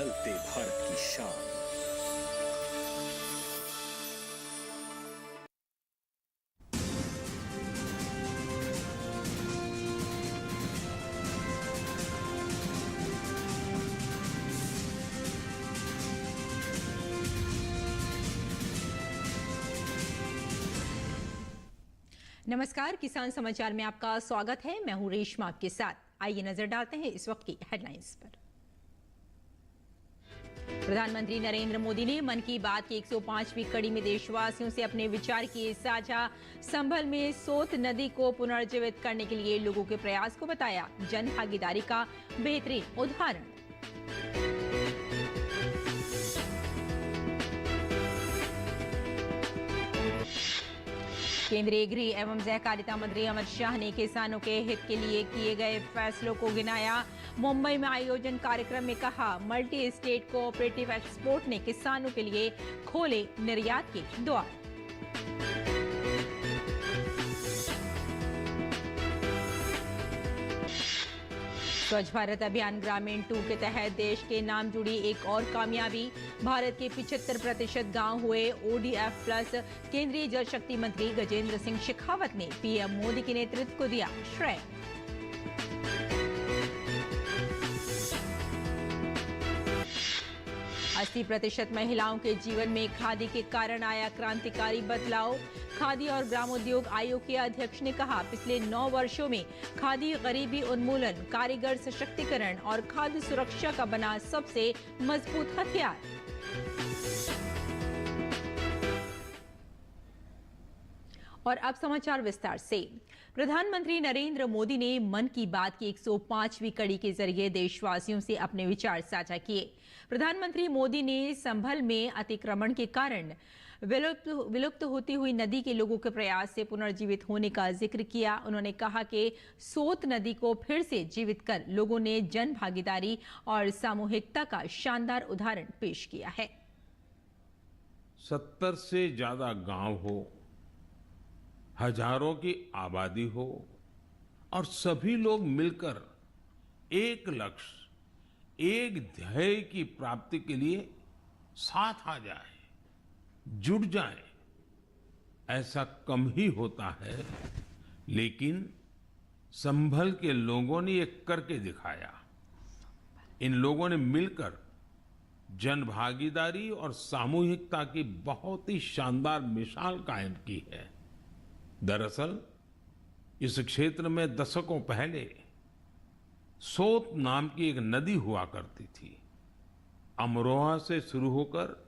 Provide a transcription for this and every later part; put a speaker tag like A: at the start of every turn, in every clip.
A: बदलते भारत की शान।
B: नमस्कार, किसान समाचार में आपका स्वागत है। मैं हूं रेशमा आपके साथ। आइए नजर डालते हैं इस वक्त की हेडलाइंस पर। प्रधानमंत्री नरेंद्र मोदी ने मन की बात की 105वीं कड़ी में देशवासियों से अपने विचार किए साझा। संभल में सोत नदी को पुनर्जीवित करने के लिए लोगों के प्रयास को बताया जन भागीदारी का बेहतरीन उदाहरण। केंद्रीय गृह एवं सहकारिता मंत्री अमित शाह ने किसानों के हित के लिए किए गए फैसलों को गिनाया। मुंबई में आयोजन कार्यक्रम में कहा, मल्टी स्टेट कोऑपरेटिव एक्सपोर्ट ने किसानों के लिए खोले निर्यात के द्वार। स्वच्छ भारत अभियान ग्रामीण 2 के तहत देश के नाम जुड़ी एक और कामयाबी। भारत के 75% गांव हुए ODF प्लस। केंद्रीय जल शक्ति मंत्री गजेंद्र सिंह शेखावत ने पीएम मोदी के नेतृत्व को दिया श्रेय। अस्सी 80% महिलाओं के जीवन में खादी के कारण आया क्रांतिकारी बदलाव। खादी और ग्रामोद्योग आयोग के अध्यक्ष ने कहा, पिछले 9 वर्षों में खादी गरीबी उन्मूलन, कारीगर सशक्तिकरण और खाद्य सुरक्षा का बना सबसे मजबूत हथियार। और अब समाचार विस्तार से। प्रधानमंत्री नरेंद्र मोदी ने मन की बात की 105वीं कड़ी के जरिए देशवासियों से अपने विचार साझा किए। प्रधानमंत्री मोदी ने संभल में अतिक्रमण के कारण विलुप्त होती हुई नदी के लोगों के प्रयास से पुनर्जीवित होने का जिक्र किया। उन्होंने कहा कि सोत नदी को फिर से जीवित कर लोगों ने जन भागीदारी और सामूहिकता का शानदार उदाहरण पेश किया है।
C: 70 से ज्यादा गांव हो, हजारों की आबादी हो और सभी लोग मिलकर एक लक्ष्य, एक ध्येय की प्राप्ति के लिए साथ आ जाए, जुट जाए, ऐसा कम ही होता है। लेकिन संभल के लोगों ने ये करके दिखाया। इन लोगों ने मिलकर जन भागीदारी और सामूहिकता की बहुत ही शानदार मिसाल कायम की है। दरअसल इस क्षेत्र में दशकों पहले सोत नाम की एक नदी हुआ करती थी। अमरोहा से शुरू होकर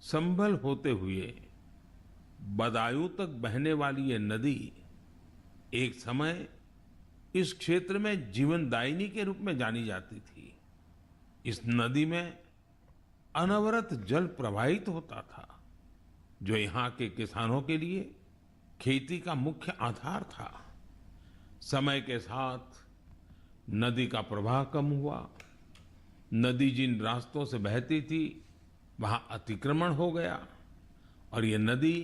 C: संभल होते हुए बदायूं तक बहने वाली ये नदी एक समय इस क्षेत्र में जीवनदायिनी के रूप में जानी जाती थी। इस नदी में अनवरत जल प्रवाहित होता था, जो यहाँ के किसानों के लिए खेती का मुख्य आधार था। समय के साथ नदी का प्रवाह कम हुआ। नदी जिन रास्तों से बहती थी वहां अतिक्रमण हो गया और ये नदी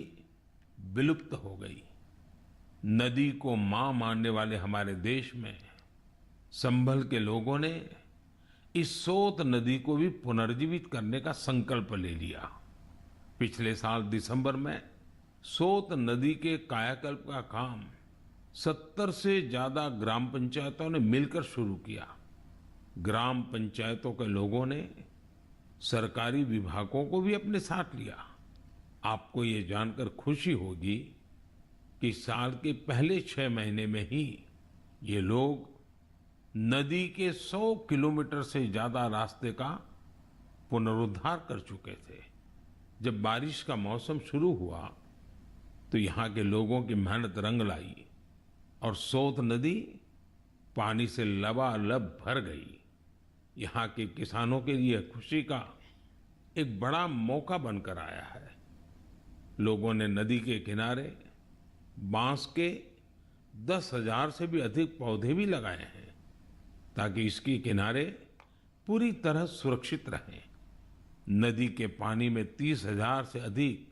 C: विलुप्त हो गई। नदी को मां मानने वाले हमारे देश में संभल के लोगों ने इस सोत नदी को भी पुनर्जीवित करने का संकल्प ले लिया। पिछले साल दिसंबर में सोत नदी के कायाकल्प का काम 70 से ज्यादा ग्राम पंचायतों ने मिलकर शुरू किया। ग्राम पंचायतों के लोगों ने सरकारी विभागों को भी अपने साथ लिया। आपको ये जानकर खुशी होगी कि साल के पहले 6 महीने में ही ये लोग नदी के 100 किलोमीटर से ज्यादा रास्ते का पुनरुद्धार कर चुके थे। जब बारिश का मौसम शुरू हुआ तो यहाँ के लोगों की मेहनत रंग लाई और सोत नदी पानी से लबालब भर गई। यहाँ के किसानों के लिए खुशी का एक बड़ा मौका बनकर आया है। लोगों ने नदी के किनारे बांस के 10,000 से भी अधिक पौधे भी लगाए हैं ताकि इसके किनारे पूरी तरह सुरक्षित रहें। नदी के पानी में 30,000 से अधिक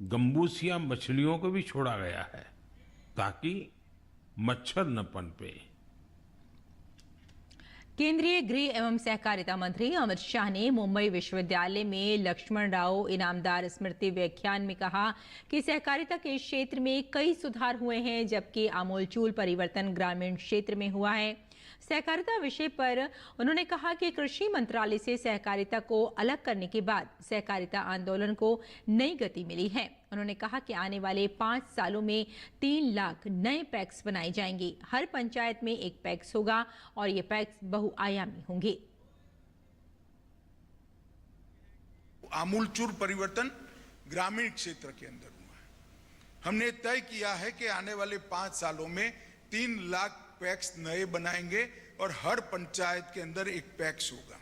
C: गंबूसिया मछलियों को भी छोड़ा गया है ताकि मच्छर न पनपे।
B: केंद्रीय गृह एवं सहकारिता मंत्री अमित शाह ने मुंबई विश्वविद्यालय में लक्ष्मण राव इनामदार स्मृति व्याख्यान में कहा कि सहकारिता के क्षेत्र में कई सुधार हुए हैं, जबकि आमूलचूल परिवर्तन ग्रामीण क्षेत्र में हुआ है। सहकारिता विषय पर उन्होंने कहा कि कृषि मंत्रालय से सहकारिता को अलग करने के बाद सहकारिता आंदोलन को नई गति मिली है। उन्होंने कहा कि आने वाले 5 सालों में 3 लाख नए पैक्स बनाए जाएंगे। हर पंचायत में एक पैक्स होगा और ये पैक्स बहुआयामी होंगे।
A: आमूलचूल परिवर्तन ग्रामीण क्षेत्र के अंदर हुआ है। हमने तय किया है कि आने वाले 5 सालों में 3 लाख पैक्स नए बनाएंगे और हर पंचायत के अंदर एक पैक्स होगा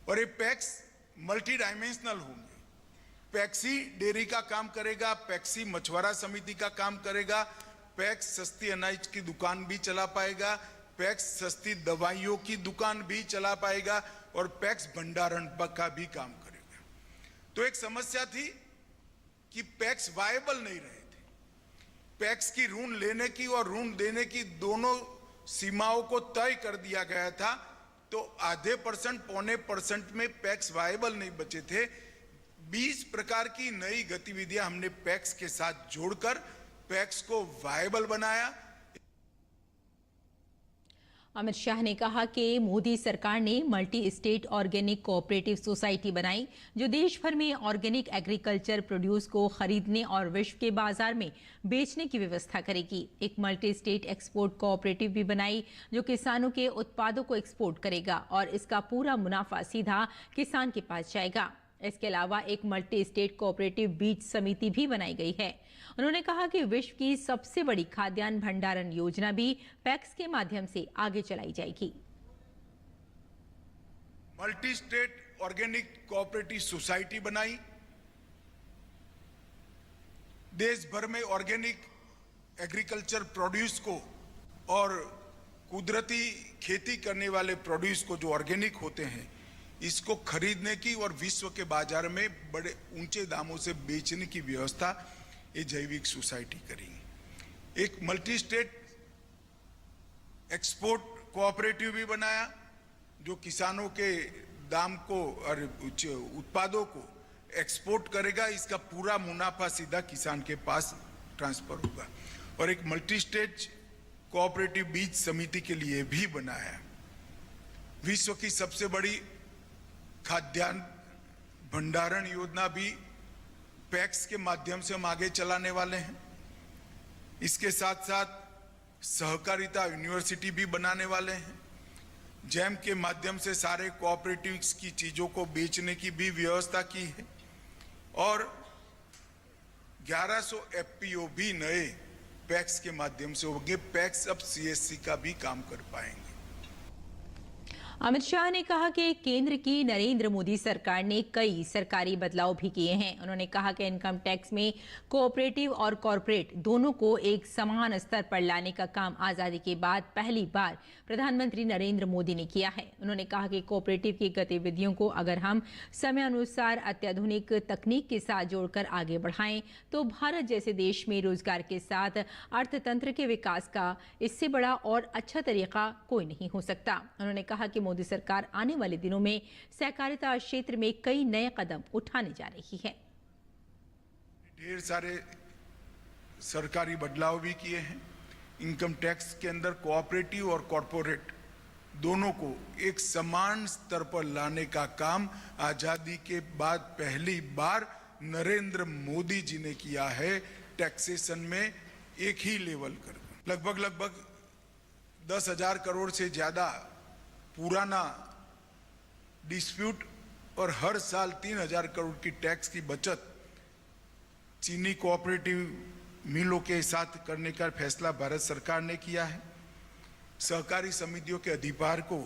A: और ये पैक्स मल्टी डायमेंशनल होंगे। पैक्सी डेयरी का काम करेगा, पैक्सी मछुआरा समिति का काम करेगा, पैक्स सस्ती अनाज की दुकान भी चला पाएगा, पैक्स सस्ती दवाइयों की दुकान भी चला पाएगा और पैक्स भंडारण का भी काम करेगा। तो एक समस्या थी कि पैक्स वायबल नहीं रहे थे। पैक्स की ऋण लेने की और ऋण देने की दोनों सीमाओं को तय कर दिया गया था, तो आधे % पौने % में पैक्स वायबल नहीं बचे थे। 20 प्रकार की नई गतिविधियां हमने पैक्स के साथ जोड़कर पैक्स को वायबल बनाया।
B: अमित शाह ने कहा कि मोदी सरकार ने multi state organic cooperative society बनाई, जो देश भर में ऑर्गेनिक एग्रीकल्चर प्रोड्यूस को खरीदने और विश्व के बाजार में बेचने की व्यवस्था करेगी। एक मल्टी स्टेट एक्सपोर्ट कोऑपरेटिव भी बनाई, जो किसानों के उत्पादों को एक्सपोर्ट करेगा और इसका पूरा मुनाफा सीधा किसान के पास जाएगा। इसके अलावा एक मल्टी स्टेट कोऑपरेटिव बीज समिति भी बनाई गई है। उन्होंने कहा कि विश्व की सबसे बड़ी खाद्यान्न भंडारण योजना भी पैक्स के माध्यम से आगे चलाई जाएगी।
A: Multi state organic cooperative society बनाई, देश भर में ऑर्गेनिक एग्रीकल्चर प्रोड्यूस को और कुदरती खेती करने वाले प्रोड्यूस को जो ऑर्गेनिक होते हैं, इसको खरीदने की और विश्व के बाजार में बड़े ऊंचे दामों से बेचने की व्यवस्था ये जैविक सोसाइटी करेंगी। एक मल्टी स्टेट एक्सपोर्ट कोऑपरेटिव भी बनाया, जो किसानों के दाम को और उत्पादों को एक्सपोर्ट करेगा। इसका पूरा मुनाफा सीधा किसान के पास ट्रांसफर होगा। और एक मल्टी स्टेट कोऑपरेटिव बीज समिति के लिए भी बनाया। विश्व की सबसे बड़ी खाद्यान्न भंडारण योजना भी पैक्स के माध्यम से हम आगे चलाने वाले हैं। इसके साथ साथ सहकारिता यूनिवर्सिटी भी बनाने वाले हैं। जैम के माध्यम से सारे कोऑपरेटिव्स की चीजों को बेचने की भी व्यवस्था की है और 1100 एफपीओ भी नए पैक्स के माध्यम से होंगे। पैक्स अब सीएससी का भी काम कर पाएंगे।
B: अमित शाह ने कहा कि केंद्र की नरेंद्र मोदी सरकार ने कई सरकारी बदलाव भी किए हैं। उन्होंने कहा कि इनकम टैक्स में कोऑपरेटिव और कॉरपोरेट दोनों को एक समान स्तर पर लाने का काम आजादी के बाद पहली बार प्रधानमंत्री नरेंद्र मोदी ने किया है। उन्होंने कहा कि कोऑपरेटिव की गतिविधियों को अगर हम समय अनुसार अत्याधुनिक तकनीक के साथ जोड़कर आगे बढ़ाएं, तो भारत जैसे देश में रोजगार के साथ अर्थतंत्र के विकास का इससे बड़ा और अच्छा तरीका कोई नहीं हो सकता। उन्होंने कहा कि मोदी सरकार आने वाले दिनों में सहकारिता क्षेत्र में कई नए कदम उठाने जा रही है।
A: ढेर सारे सरकारी बदलाव भी किए हैं। इनकम टैक्स के अंदर कोऑपरेटिव और कॉरपोरेट दोनों को एक समान स्तर पर लाने का काम आजादी के बाद पहली बार नरेंद्र मोदी जी ने किया है। टैक्सेशन में एक ही लेवल कर लगभग 10,000 करोड़ से ज्यादा पुराना डिस्प्यूट और हर साल 3,000 करोड़ की टैक्स की बचत चीनी कोऑपरेटिव मिलों के साथ करने का फैसला भारत सरकार ने किया है। सहकारी समितियों के अधिभार को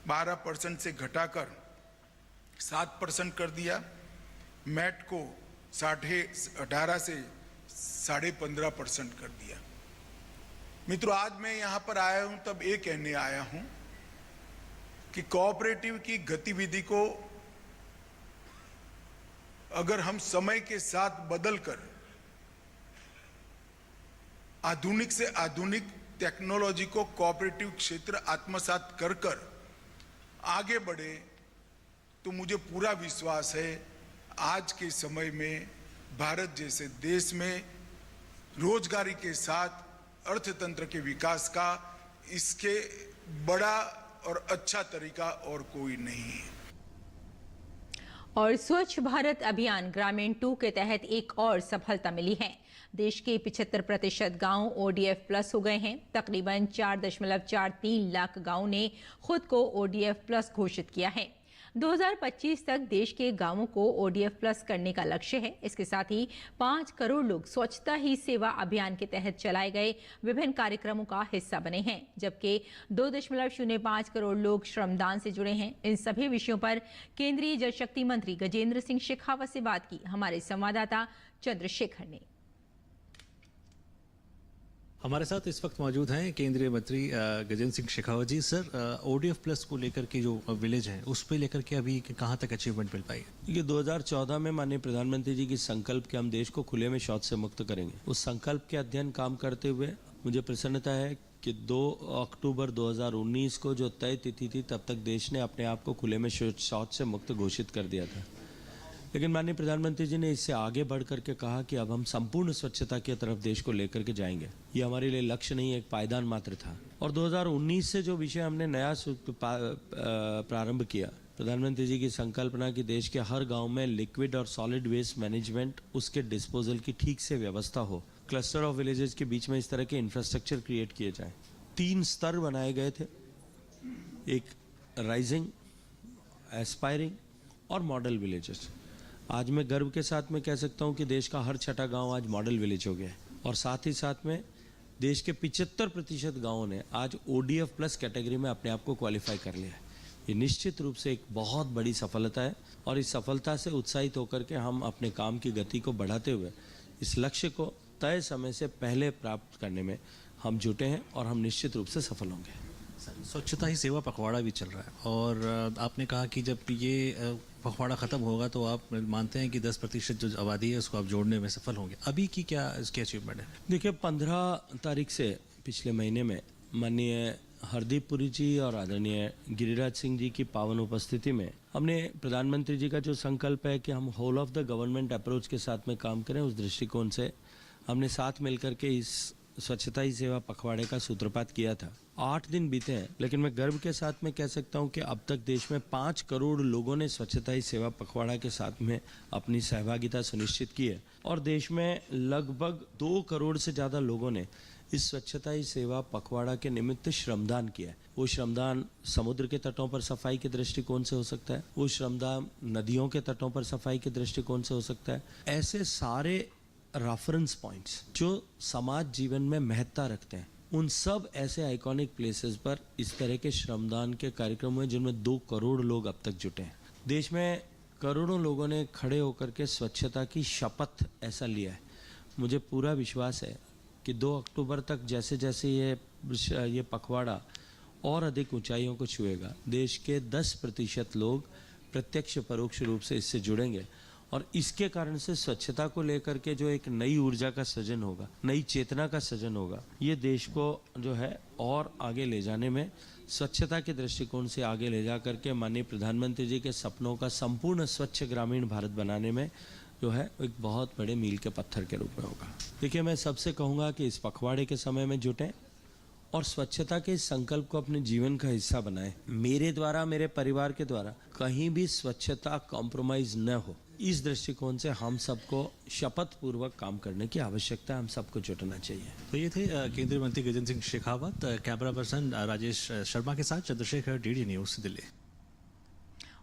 A: 12% से घटाकर 7% कर दिया। मैट को 18.5 से 15.5% कर दिया। मित्रों, आज मैं यहां पर आया हूं तब ये कहने आया हूं कि कोऑपरेटिव की गतिविधि को अगर हम समय के साथ बदलकर आधुनिक से आधुनिक टेक्नोलॉजी को कोऑपरेटिव क्षेत्र आत्मसात कर आगे बढ़े, तो मुझे पूरा विश्वास है आज के समय में भारत जैसे देश में रोजगारी के साथ अर्थतंत्र के विकास का इसके बड़ा और अच्छा तरीका और कोई नहीं है।
B: और स्वच्छ भारत अभियान ग्रामीण 2 के तहत एक और सफलता मिली है। देश के 75% गांव ODF प्लस हो गए हैं। तकरीबन 4.43 लाख गांवों ने खुद को ODF प्लस घोषित किया है। 2025 तक देश के गांवों को ODF प्लस करने का लक्ष्य है। इसके साथ ही 5 करोड़ लोग स्वच्छता ही सेवा अभियान के तहत चलाए गए विभिन्न कार्यक्रमों का हिस्सा बने हैं, जबकि 2.05 करोड़ लोग श्रमदान से जुड़े हैं। इन सभी विषयों पर केंद्रीय जल शक्ति मंत्री गजेंद्र सिंह शेखावत से बात की हमारे संवाददाता चंद्रशेखर ने।
D: हमारे साथ इस वक्त मौजूद हैं केंद्रीय मंत्री गजेंद्र सिंह शेखावत जी। सर, ODF प्लस को लेकर के जो विलेज है उस पे लेकर के अभी कहाँ तक अचीवमेंट मिल पाई है?
E: ये 2014 में माननीय प्रधानमंत्री जी की संकल्प के हम देश को खुले में शौच से मुक्त करेंगे, उस संकल्प के अध्ययन काम करते हुए मुझे प्रसन्नता है कि 2 अक्टूबर 2019 को जो तय तिथि थी तब तक देश ने अपने आप को खुले में शौच से मुक्त घोषित कर दिया था। लेकिन माननीय प्रधानमंत्री जी ने इससे आगे बढ़ करके कहा कि अब हम संपूर्ण स्वच्छता की तरफ देश को लेकर के जाएंगे। ये हमारे लिए लक्ष्य नहीं, एक पायदान मात्र था। और 2019 से जो विषय हमने नया प्रारंभ किया, प्रधानमंत्री जी की संकल्पना कि देश के हर गांव में लिक्विड और सॉलिड वेस्ट मैनेजमेंट, उसके डिस्पोजल की ठीक से व्यवस्था हो, क्लस्टर ऑफ विलेजेस के बीच में इस तरह के इंफ्रास्ट्रक्चर क्रिएट किए जाए। 3 स्तर बनाए गए थे, एक राइजिंग, एस्पायरिंग और मॉडल विलेजेस। आज मैं गर्व के साथ में कह सकता हूं कि देश का हर छठा गांव आज मॉडल विलेज हो गया है, और साथ ही साथ में देश के 75% गांवों ने आज ODF प्लस कैटेगरी में अपने आप को क्वालिफाई कर लिया है। ये निश्चित रूप से एक बहुत बड़ी सफलता है, और इस सफलता से उत्साहित होकर के हम अपने काम की गति को बढ़ाते हुए इस लक्ष्य को तय समय से पहले प्राप्त करने में हम जुटे हैं, और हम निश्चित रूप से सफल होंगे।
D: स्वच्छता ही सेवा पखवाड़ा भी चल रहा है, और आपने कहा कि जब ये पखवाड़ा खत्म होगा तो आप मानते हैं कि 10% जो आबादी है उसको आप जोड़ने में सफल होंगे। अभी की क्या इसकी अचीवमेंट है?
E: देखिए, 15 तारीख से पिछले महीने में माननीय हरदीप पुरी जी और आदरणीय गिरिराज सिंह जी की पावन उपस्थिति में हमने प्रधानमंत्री जी का जो संकल्प है कि हम whole of the government approach के साथ में काम करें, उस दृष्टिकोण से हमने साथ मिलकर के इस स्वच्छता ही सेवा पखवाड़े का सूत्रपात किया था। 8 दिन बीते हैं, लेकिन मैं गर्व के साथ में कह सकता हूं कि अब तक देश में 5 करोड़ लोगों ने स्वच्छता ही सेवा पखवाड़ा के साथ में अपनी सहभागिता सुनिश्चित की है, और देश में लगभग 2 करोड़ से ज्यादा लोगों ने इस स्वच्छता ही सेवा पखवाड़ा के निमित्त श्रमदान किया है। वो श्रमदान समुद्र के तटों पर सफाई के दृष्टिकोण से हो सकता है, वो श्रमदान नदियों के तटों पर सफाई के दृष्टिकोण से हो सकता है। ऐसे सारे रेफरेंस पॉइंट्स जो समाज जीवन में महत्ता रखते हैं, उन सब ऐसे आइकॉनिक प्लेसेस पर इस तरह के श्रमदान के कार्यक्रम हुए जिनमें 2 करोड़ लोग अब तक जुटे हैं। देश में करोड़ों लोगों ने खड़े होकर के स्वच्छता की शपथ ऐसा लिया है। मुझे पूरा विश्वास है कि 2 अक्टूबर तक जैसे जैसे ये पखवाड़ा और अधिक ऊंचाइयों को छुएगा, देश के 10% लोग प्रत्यक्ष परोक्ष रूप से इससे जुड़ेंगे, और इसके कारण से स्वच्छता को लेकर के जो एक नई ऊर्जा का सृजन होगा, नई चेतना का सृजन होगा, ये देश को जो है और आगे ले जाने में, स्वच्छता के दृष्टिकोण से आगे ले जा करके माननीय प्रधानमंत्री जी के सपनों का संपूर्ण स्वच्छ ग्रामीण भारत बनाने में जो है एक बहुत बड़े मील के पत्थर के रूप में होगा। देखिए, मैं सबसे कहूँगा कि इस पखवाड़े के समय में जुटें और स्वच्छता के इस संकल्प को अपने जीवन का हिस्सा बनाएं। मेरे द्वारा, मेरे परिवार के द्वारा कहीं भी स्वच्छता कॉम्प्रोमाइज न हो, इस दृष्टिकोण से हम सबको शपथ पूर्वक काम करने की आवश्यकता है, हम सबको जुटना चाहिए।
D: तो ये थे केंद्रीय मंत्री गजेंद्र सिंह शेखावत। कैमरा पर्सन राजेश शर्मा के साथ चंद्रशेखर, DD न्यूज़, दिल्ली।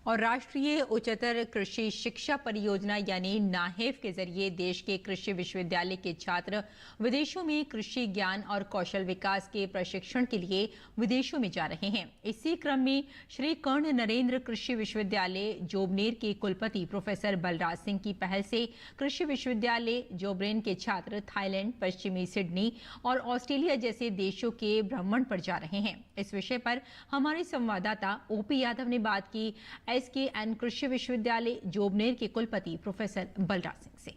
B: और राष्ट्रीय उच्चतर कृषि शिक्षा परियोजना यानी नाहेफ के जरिए देश के कृषि विश्वविद्यालय के छात्र विदेशों में कृषि ज्ञान और कौशल विकास के प्रशिक्षण के लिए विदेशों में जा रहे हैं। इसी क्रम में श्री कर्ण नरेंद्र कृषि विश्वविद्यालय जोबनेर के कुलपति प्रोफेसर बलराज सिंह की पहल से कृषि विश्वविद्यालय जोबनेर के छात्र थाईलैंड, पश्चिमी सिडनी और ऑस्ट्रेलिया जैसे देशों के भ्रमण पर जा रहे हैं। इस विषय पर हमारे संवाददाता OP यादव ने बात की SKN कृषि विश्वविद्यालय जोबनेर के कुलपति प्रोफेसर बलराज सिंह से।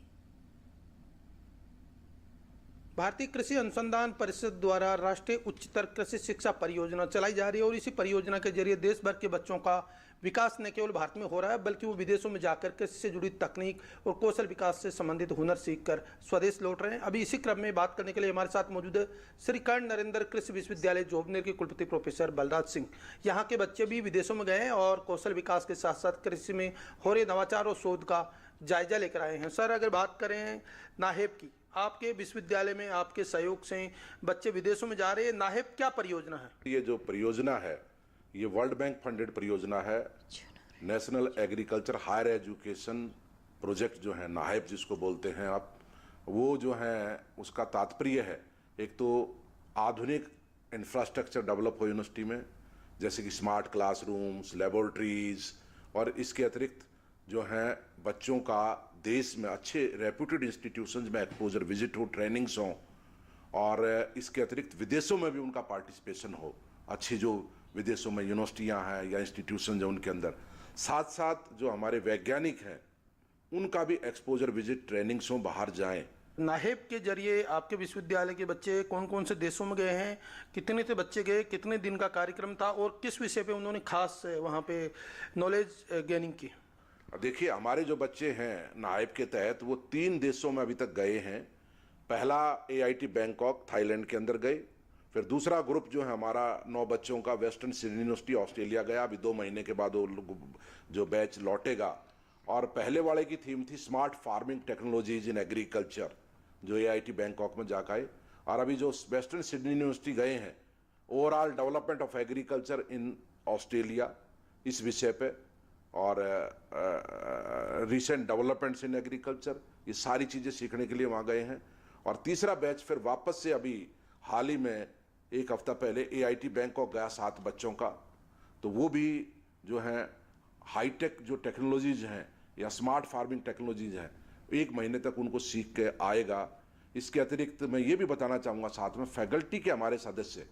F: भारतीय कृषि अनुसंधान परिषद द्वारा राष्ट्रीय उच्चतर कृषि शिक्षा परियोजना चलाई जा रही है और इसी परियोजना के जरिए देश भर के बच्चों का विकास न केवल भारत में हो रहा है बल्कि वो विदेशों में जाकर कृषि से जुड़ी तकनीक और कौशल विकास से संबंधित हुनर सीखकर स्वदेश लौट रहे हैं। अभी इसी क्रम में बात करने के लिए हमारे साथ मौजूद है श्री कर्ण नरेंद्र कृषि विश्वविद्यालय जोबनेर के कुलपति प्रोफेसर बलराज सिंह। यहाँ के बच्चे भी विदेशों में गए हैं और कौशल विकास के साथ साथ कृषि में हो रहे नवाचार और शोध का जायजा लेकर आए हैं। सर, अगर बात करें नाहेप की, आपके विश्वविद्यालय में आपके सहयोग से बच्चे विदेशों में जा रहे हैं, नाहेप क्या परियोजना है?
G: ये जो परियोजना है ये वर्ल्ड बैंक फंडेड परियोजना है। National agriculture higher education project जो है नाहेप जिसको बोलते हैं आप, वो जो है उसका तात्पर्य है एक तो आधुनिक इंफ्रास्ट्रक्चर डेवलप हो यूनिवर्सिटी में, जैसे कि स्मार्ट क्लासरूम्स, लेबोरेटरीज, और इसके अतिरिक्त जो है बच्चों का देश में अच्छे रेप्यूटेड इंस्टीट्यूशंस में एक्सपोजर, विजिट हो, ट्रेनिंग्स हों, और इसके अतिरिक्त विदेशों में भी उनका पार्टिसिपेशन हो। अच्छी जो विदेशों में यूनिवर्सिटियां हैं या इंस्टीट्यूशन जो उनके अंदर, साथ साथ जो हमारे वैज्ञानिक हैं उनका भी एक्सपोजर, विजिट, ट्रेनिंग्स हों, बाहर जाएं।
F: नाहेप के जरिए आपके विश्वविद्यालय के बच्चे कौन कौन से देशों में गए हैं, कितने से बच्चे गए, कितने दिन का कार्यक्रम था और किस विषय पे उन्होंने खास वहाँ पे नॉलेज गेनिंग की?
G: देखिए, हमारे जो बच्चे हैं नाहेप के तहत वो 3 देशों में अभी तक गए हैं। पहला AIT बैंकॉक थाईलैंड के अंदर गए, फिर दूसरा ग्रुप जो है हमारा 9 बच्चों का वेस्टर्न सिडनी यूनिवर्सिटी ऑस्ट्रेलिया गया। अभी 2 महीने के बाद वो जो बैच लौटेगा। और पहले वाले की थीम थी smart farming technologies in agriculture, जो AIT बैंकॉक में जाकर आए। और अभी जो वेस्टर्न सिडनी यूनिवर्सिटी गए हैं overall development of agriculture in Australia, इस विषय पे, और रिसेंट डेवलपमेंट्स इन एग्रीकल्चर, ये सारी चीज़ें सीखने के लिए वहाँ गए हैं। और तीसरा बैच फिर वापस से अभी हाल ही में 1 हफ्ता पहले AIT बैंकॉक गया 7 बच्चों का। तो वो भी जो है हाईटेक जो टेक्नोलॉजीज हैं या स्मार्ट फार्मिंग टेक्नोलॉजीज हैं 1 महीने तक उनको सीख के आएगा। इसके अतिरिक्त मैं ये भी बताना चाहूँगा, साथ में फैकल्टी के हमारे सदस्य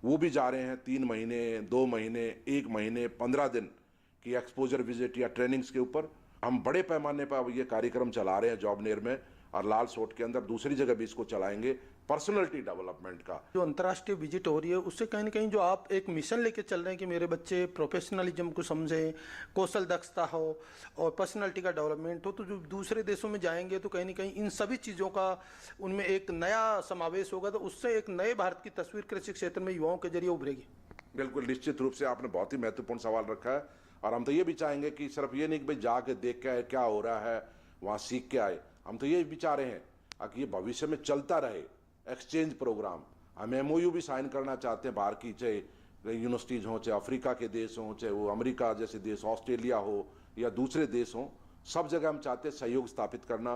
G: वो भी जा रहे हैं 3 महीने, 2 महीने, 1 महीने, 15 दिन की एक्सपोजर विजिट या ट्रेनिंग्स के ऊपर। हम बड़े पैमाने पर ये कार्यक्रम चला रहे हैं जॉबनेर में और लाल सोट के अंदर, दूसरी जगह भी इसको चलाएंगे, पर्सनैलिटी डेवलपमेंट का।
F: जो अंतर्राष्ट्रीय विजिट हो रही है उससे कहीं ना कहीं जो आप एक मिशन लेके चल रहे हैं कि मेरे बच्चे प्रोफेशनलिज्म को समझें, कौशल दक्षता हो और पर्सनैलिटी का डेवलपमेंट हो, तो जो दूसरे देशों में जाएंगे तो कहीं ना कहीं इन सभी चीज़ों का उनमें एक नया समावेश होगा, तो उससे एक नए भारत की तस्वीर कृषि क्षेत्र में युवाओं के जरिए उभरेगी।
G: बिल्कुल, निश्चित रूप से आपने बहुत ही महत्वपूर्ण सवाल रखा है। और हम तो ये भी चाहेंगे कि सिर्फ ये नहीं कि भाई जाके देख के आए क्या हो रहा है, वहाँ सीख के आए। हम तो ये भी चाह रहे हैं कि ये भविष्य में चलता रहे एक्सचेंज प्रोग्राम। हम MOU भी साइन करना चाहते हैं बाहर की, चाहे यूनिवर्सिटीज़ हों, चाहे अफ्रीका के देश हों, चाहे वो अमेरिका जैसे देश, ऑस्ट्रेलिया हो या दूसरे देश हों, सब जगह हम चाहते हैं सहयोग स्थापित करना।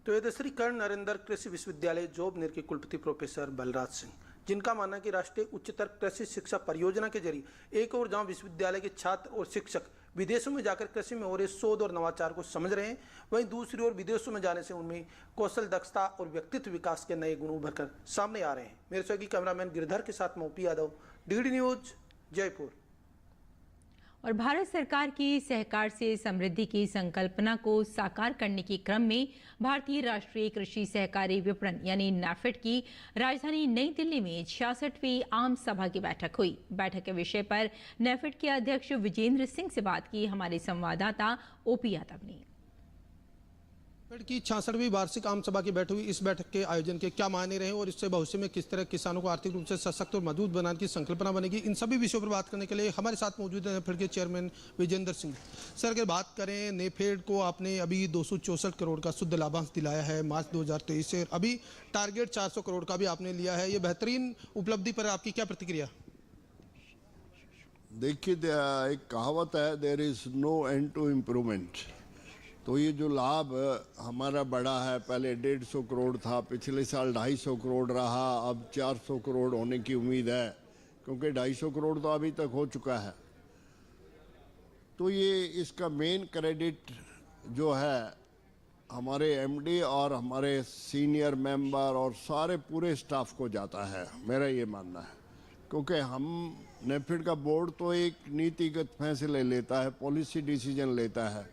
F: तो ये श्री कर्ण नरेंद्र कृषि विश्वविद्यालय जोबनेर के कुलपति प्रोफेसर बलराज सिंह, जिनका मानना है कि राष्ट्रीय उच्चतर कृषि शिक्षा परियोजना के जरिए एक और जहां विश्वविद्यालय के छात्र और शिक्षक विदेशों में जाकर कृषि में हो रहे शोध और नवाचार को समझ रहे हैं, वहीं दूसरी ओर विदेशों में जाने से उनमें कौशल दक्षता और व्यक्तित्व विकास के नए गुण उभर कर सामने आ रहे हैं। मेरे सहयोगी कैमरामैन गिरधर के साथ मैं OP Yadav, DD news, Jaipur.
B: और भारत सरकार की सहकार से समृद्धि की संकल्पना को साकार करने के क्रम में भारतीय राष्ट्रीय कृषि सहकारी विपणन यानी NAFED की राजधानी नई दिल्ली में 66वीं आम सभा की बैठक हुई। बैठक के विषय पर NAFED के अध्यक्ष विजेंद्र सिंह से बात की हमारे संवाददाता OP यादव ने।
F: NAFED की 66वीं वार्षिक आम सभा की बैठक हुई। इस बैठक के आयोजन के क्या मायने रहे और इससे भविष्य में किस तरह किसानों को आर्थिक रूप से सशक्त और मजबूत बनाने की संकल्पना बनेगी, इन सभी विषयों पर बात करने के लिए हमारे साथ मौजूद है NAFED के चेयरमैन विजेंद्र सिंह। सर, अगर बात करें NAFED को आपने अभी 264 करोड़ का शुद्ध लाभांश दिलाया है मार्च 2023 से, अभी टारगेट 400 करोड़ का भी आपने लिया है, ये बेहतरीन उपलब्धि पर आपकी क्या प्रतिक्रिया?
H: देखिए, एक कहावत है, there is no end to improvement. तो ये जो लाभ हमारा बढ़ा है, पहले 150 करोड़ था, पिछले साल 250 करोड़ रहा, अब 400 करोड़ होने की उम्मीद है, क्योंकि 250 करोड़ तो अभी तक हो चुका है। तो ये इसका मेन क्रेडिट जो है हमारे MD और हमारे सीनियर मेंबर और सारे पूरे स्टाफ को जाता है, मेरा ये मानना है। क्योंकि हम NAFED का बोर्ड तो एक नीतिगत फैसले लेता है, पॉलिसी डिसीजन लेता है,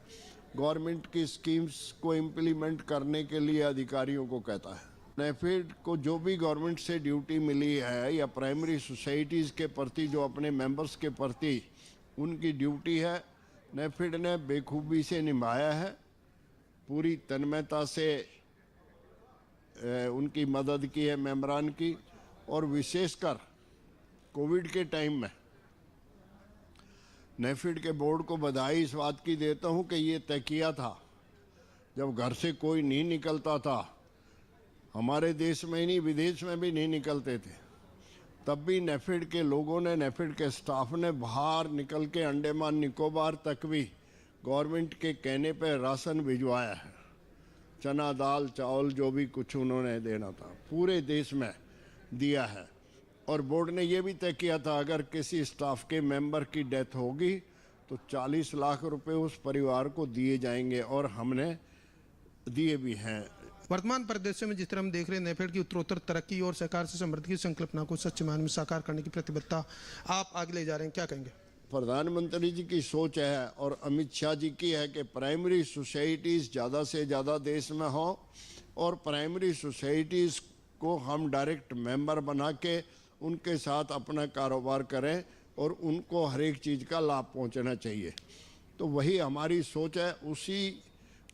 H: गवर्नमेंट की स्कीम्स को इम्प्लीमेंट करने के लिए अधिकारियों को कहता है। नेफेड को जो भी गवर्नमेंट से ड्यूटी मिली है या प्राइमरी सोसाइटीज़ के प्रति जो अपने मेंबर्स के प्रति उनकी ड्यूटी है, नेफेड ने बेखूबी से निभाया है। पूरी तन्मयता से उनकी मदद की है मेंबरान की, और विशेषकर कोविड के टाइम में नेफेड के बोर्ड को बधाई इस बात की देता हूं कि ये तय किया था, जब घर से कोई नहीं निकलता था, हमारे देश में ही नहीं विदेश में भी नहीं निकलते थे, तब भी नेफेड के लोगों ने, नेफेड के स्टाफ ने बाहर निकल के अंडमान निकोबार तक भी गवर्नमेंट के कहने पर राशन भिजवाया है। चना दाल चावल जो भी कुछ उन्होंने देना था पूरे देश में दिया है। और बोर्ड ने ये भी तय किया था अगर किसी स्टाफ के मेंबर की डेथ होगी तो 40 लाख रुपए उस परिवार को दिए जाएंगे, और हमने दिए भी हैं।
F: वर्तमान परिदृश्य में जिस तरह हम देख रहे हैं, नेफेड की उत्तरोत्तर तरक्की और सरकार से समृद्धि की संकल्पना को सच्चे मायने में साकार करने की प्रतिबद्धता आप आगे ले जा रहे हैं, क्या कहेंगे?
H: प्रधानमंत्री जी की सोच है और अमित शाह जी की है कि प्राइमरी सोसाइटीज़ ज़्यादा से ज़्यादा देश में हो, और प्राइमरी सोसाइटीज़ को हम डायरेक्ट मेंबर बना के उनके साथ अपना कारोबार करें और उनको हर एक चीज़ का लाभ पहुंचना चाहिए। तो वही हमारी सोच है,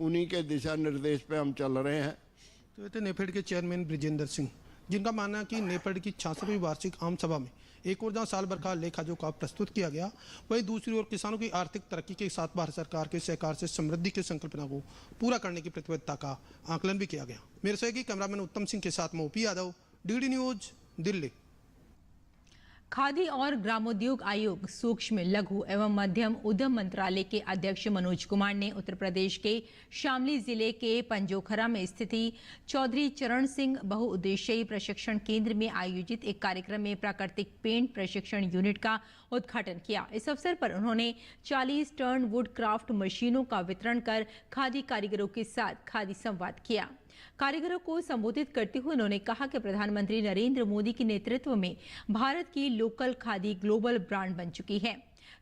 H: उन्हीं के दिशा निर्देश पे हम चल रहे हैं।
F: तो ये थे नेफेड के चेयरमैन ब्रिजेंद्र सिंह, जिनका मानना है कि नेफेड की 66वीं वार्षिक आम सभा में एक और जहाँ साल भर का लेखा जोखा प्रस्तुत किया गया, वहीं दूसरी ओर किसानों की आर्थिक तरक्की के साथ भारत सरकार के सहकार से समृद्धि की संकल्पना को पूरा करने की प्रतिबद्धता का आकलन भी किया गया। मेरे सहयोगी कैमरामैन उत्तम सिंह के साथ मोपी यादव, डीडी न्यूज, दिल्ली।
B: खादी और ग्रामोद्योग आयोग सूक्ष्म लघु एवं मध्यम उद्यम मंत्रालय के अध्यक्ष मनोज कुमार ने उत्तर प्रदेश के शामली जिले के पंजोखरा में स्थित चौधरी चरण सिंह बहुउद्देशीय प्रशिक्षण केंद्र में आयोजित एक कार्यक्रम में प्राकृतिक पेंट प्रशिक्षण यूनिट का उद्घाटन किया। इस अवसर पर उन्होंने 40 टन वुड क्राफ्ट मशीनों का वितरण कर खादी कारीगरों के साथ खादी संवाद किया। कारीगरों को संबोधित करते हुए उन्होंने कहा कि प्रधानमंत्री नरेंद्र मोदी के नेतृत्व में भारत की लोकल खादी ग्लोबल ब्रांड बन चुकी है।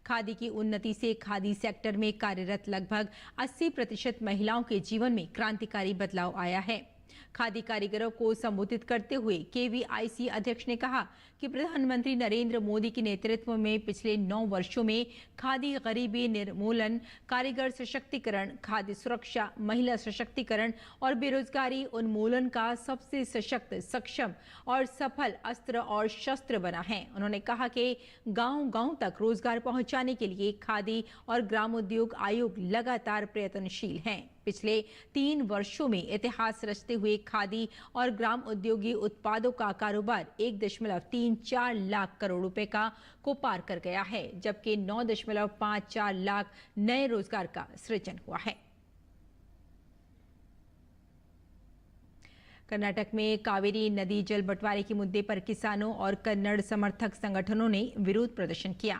B: खादी की उन्नति से खादी सेक्टर में कार्यरत लगभग 80% महिलाओं के जीवन में क्रांतिकारी बदलाव आया है। खादी कारीगरों को संबोधित करते हुए केवीआईसी अध्यक्ष ने कहा कि प्रधानमंत्री नरेंद्र मोदी के नेतृत्व में पिछले 9 वर्षों में खादी गरीबी निर्मूलन, कारीगर सशक्तिकरण, खाद्य सुरक्षा, महिला सशक्तिकरण और बेरोजगारी उन्मूलन का सबसे सशक्त, सक्षम और सफल अस्त्र और शस्त्र बना है। उन्होंने कहा कि गांव-गांव तक रोजगार पहुंचाने के लिए खादी और ग्रामोद्योग आयोग लगातार प्रयत्नशील हैं। पिछले 3 वर्षों में इतिहास रचते हुए खादी और ग्राम उद्योगी उत्पादों का कारोबार 1.34 लाख करोड़ रुपए को पार कर गया है, जबकि 9.54 लाख नए रोजगार का सृजन हुआ है। कर्नाटक में कावेरी नदी जल बंटवारे के मुद्दे पर किसानों और कन्नड़ समर्थक संगठनों ने विरोध प्रदर्शन किया।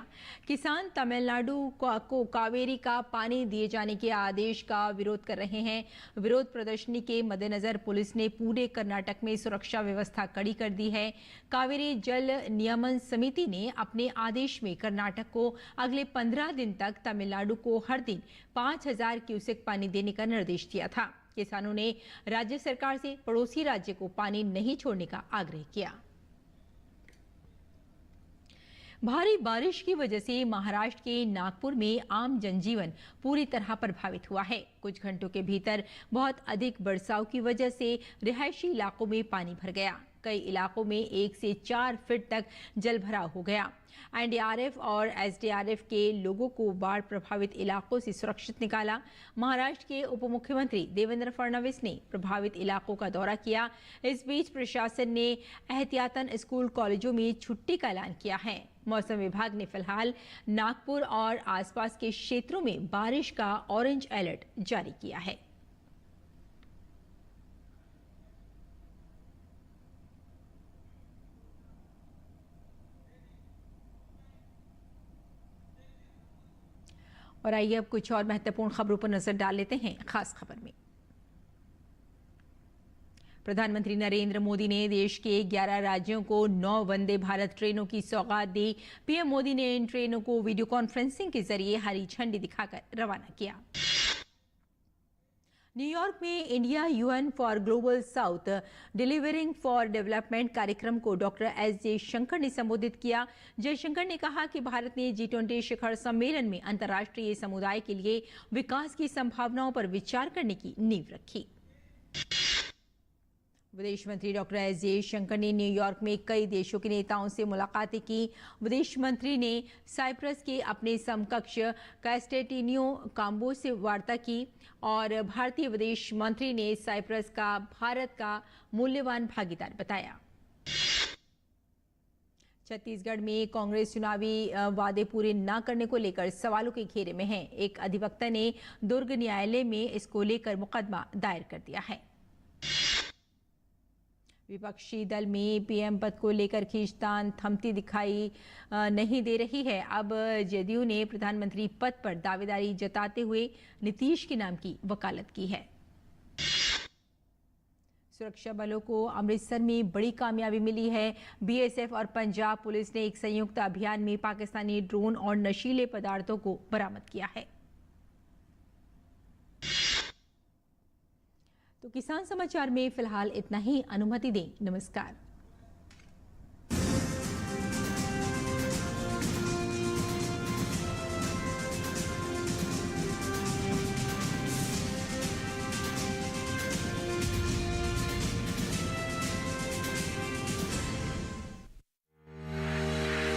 B: किसान तमिलनाडु को कावेरी का पानी दिए जाने के आदेश का विरोध कर रहे हैं। विरोध प्रदर्शनी के मद्देनजर पुलिस ने पूरे कर्नाटक में सुरक्षा व्यवस्था कड़ी कर दी है। कावेरी जल नियमन समिति ने अपने आदेश में कर्नाटक को अगले 15 दिन तक तमिलनाडु को हर दिन 5000 क्यूसेक पानी देने का निर्देश दिया था। किसानों ने राज्य सरकार से पड़ोसी राज्य को पानी नहीं छोड़ने का आग्रह किया। भारी बारिश की वजह से महाराष्ट्र के नागपुर में आम जनजीवन पूरी तरह प्रभावित हुआ है। कुछ घंटों के भीतर बहुत अधिक बरसाव की वजह से रिहायशी इलाकों में पानी भर गया। कई इलाकों में 1 से 4 फीट तक जलभराव हो गया। एनडीआरएफ और एसडीआरएफ के लोगों को बाढ़ प्रभावित इलाकों से सुरक्षित निकाला। महाराष्ट्र के उप मुख्यमंत्री देवेंद्र फडणवीस ने प्रभावित इलाकों का दौरा किया। इस बीच प्रशासन ने एहतियातन स्कूल कॉलेजों में छुट्टी का ऐलान किया है। मौसम विभाग ने फिलहाल नागपुर और आसपास के क्षेत्रों में बारिश का ऑरेंज अलर्ट जारी किया है। और आइए अब कुछ और महत्वपूर्ण खबरों पर नजर डाल लेते हैं। खास खबर में प्रधानमंत्री नरेंद्र मोदी ने देश के 11 राज्यों को 9 वंदे भारत ट्रेनों की सौगात दी। पीएम मोदी ने इन ट्रेनों को वीडियो कॉन्फ्रेंसिंग के जरिए हरी झंडी दिखाकर रवाना किया। न्यूयॉर्क में India UN for global south delivering for development कार्यक्रम को डॉक्टर एस जयशंकर ने संबोधित किया। जयशंकर ने कहा कि भारत ने G20 शिखर सम्मेलन में अंतर्राष्ट्रीय समुदाय के लिए विकास की संभावनाओं पर विचार करने की नींव रखी। विदेश मंत्री डॉक्टर एस जयशंकर ने न्यूयॉर्क में कई देशों के नेताओं से मुलाकातें की। विदेश मंत्री ने साइप्रस के अपने समकक्ष कैस्टेटिनियो काम्बो से वार्ता की और भारतीय विदेश मंत्री ने साइप्रस का भारत का मूल्यवान भागीदार बताया। छत्तीसगढ़ में कांग्रेस चुनावी वादे पूरे न करने को लेकर सवालों के घेरे में है। एक अधिवक्ता ने दुर्ग न्यायालय में इसको लेकर मुकदमा दायर कर दिया है। विपक्षी दल में पीएम पद को लेकर खींचतान थमती दिखाई नहीं दे रही है। अब जदयू ने प्रधानमंत्री पद पर दावेदारी जताते हुए नीतीश के नाम की वकालत की है। सुरक्षा बलों को अमृतसर में बड़ी कामयाबी मिली है। बीएसएफ और पंजाब पुलिस ने एक संयुक्त अभियान में पाकिस्तानी ड्रोन और नशीले पदार्थों को बरामद किया है। तो किसान समाचार में फिलहाल इतना ही। अनुमति दें। नमस्कार।